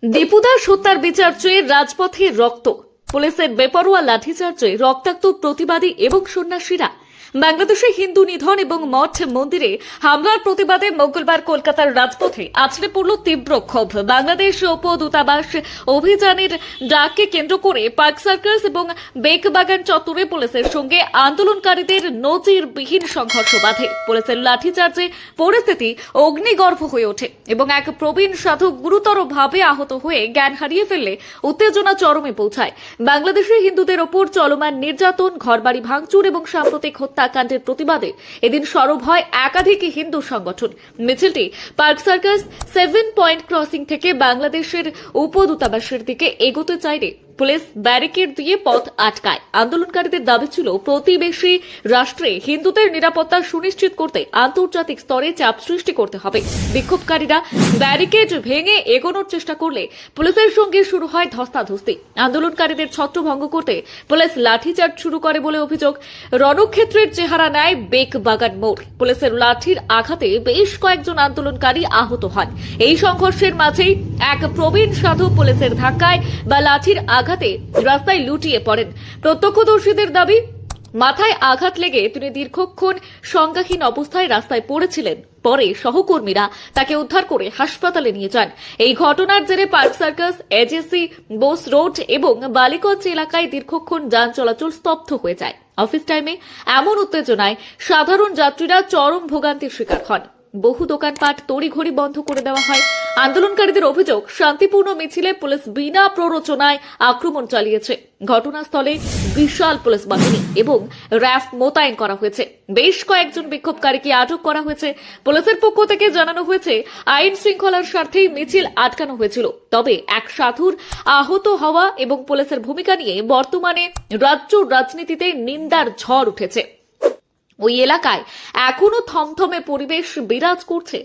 দীপুদাস হত্যার বিচার চেয়ে রাজপথে রক্ত, পুলিশের বেপরোয়া লাঠিচার্জে রক্তাক্ত প্রতিবাদী এবং সন্ন্যাসীরা। বাংলাদেশে হিন্দু নিধন এবং মঠ মন্দিরে হামলার প্রতিবাদে মঙ্গলবার কলকাতার রাজপথে আছড়ে পড়ল তীব্র ক্ষোভ। বাংলাদেশ উপদূতাবাস অভিযানের ডাককে কেন্দ্র করে পার্ক সার্কাস এবং বেকবাগান চত্বরে পুলিশের সঙ্গে আন্দোলনকারীদের নজিরবিহীন সংঘর্ষ বাধে। পুলিশের লাঠিচার্জে পরিস্থিতি অগ্নিগর্ভ হয়ে ওঠে এবং এক প্রবীণ সাধু গুরুতরভাবে আহত হয়ে জ্ঞান হারিয়ে ফেললে উত্তেজনা চরমে পৌঁছায়। বাংলাদেশে হিন্দুদের ওপর চলমান নির্যাতন, ঘরবাড়ি ভাঙচুর এবং সাম্প্রতিক হত্যাকাণ্ডের প্রতিবাদে এদিন সরব হয় একাধিক হিন্দু সংগঠন। মিছিলটি পার্ক সার্কাস 7 পয়েন্ট ক্রসিং থেকে বাংলাদেশের উপদূতাবাসের দিকে এগোতে চাইলে পুলিশ ব্যারিকেড দিয়ে পথ আটকায়। আন্দোলনকারীদের দাবি ছিল প্রতিবেশী রাষ্ট্রে হিন্দুদের নিরাপত্তা সুনিশ্চিত করতে আন্তর্জাতিক স্তরে চাপ সৃষ্টি করতে হবে। বিক্ষোভকারীরা ব্যারিকেড ভেঙে এগোনোর চেষ্টা করলে পুলিশের সঙ্গে শুরু হয় ধস্তাধস্তি। আন্দোলনকারীদের ছত্রভঙ্গ করতে পুলিশ লাঠিচার্জ শুরু করে বলে অভিযোগ। রণক্ষেত্রের চেহারা নেয় বেকবাগান মোড়। পুলিশের লাঠির আঘাতে বেশ কয়েকজন আন্দোলনকারী আহত হন। এই সংঘর্ষের মাঝেই এক প্রবীণ সাধু পুলিশের ধাক্কায় বা লাঠির আঘাতে রাস্তায় লুটিয়ে পড়েন। প্রত্যক্ষদর্শীদের দাবি, মাথায় আঘাত লেগে তিনি দীর্ঘক্ষণ সংজ্ঞাহীন অবস্থায় রাস্তায় পড়েছিলেন। পরে সহকর্মীরা তাকে উদ্ধার করে হাসপাতালে নিয়ে যান। এই ঘটনার জেরে park circus, AJC, Bose road এবং বালিগঞ্জ এলাকায় দীর্ঘক্ষণ যান চলাচল স্তব্ধ হয়ে যায়। অফিস টাইমে এমন উত্তেজনায় সাধারণ যাত্রীরা চরম ভোগান্তির শিকার হন। বহু দোকানপাট তড়িঘড়ি বন্ধ করে দেওয়া হয়। আন্দোলনকারীদের অভিযোগ, শান্তিপূর্ণ মিছিলে পুলিশ বিনা প্ররোচনায় আক্রমণ চালিয়েছে। ঘটনাস্থলে বিশাল পুলিশ বাহিনী এবং র্যাফ মোতায়েন করা হয়েছে। বেশ কয়েকজন বিক্ষোভকারীকে আটক করা হয়েছে। পুলিশের পক্ষ থেকে জানানো হয়েছে, আইন শৃঙ্খলার স্বার্থেই মিছিল আটকানো হয়েছিল। তবে এক সাধুর আহত হওয়া এবং পুলিশের ভূমিকা নিয়ে বর্তমানে রাজ্য রাজনীতিতে নিন্দার ঝড় উঠেছে। ওই এলাকায় এখনো থমথমে পরিবেশ বিরাজ করছে।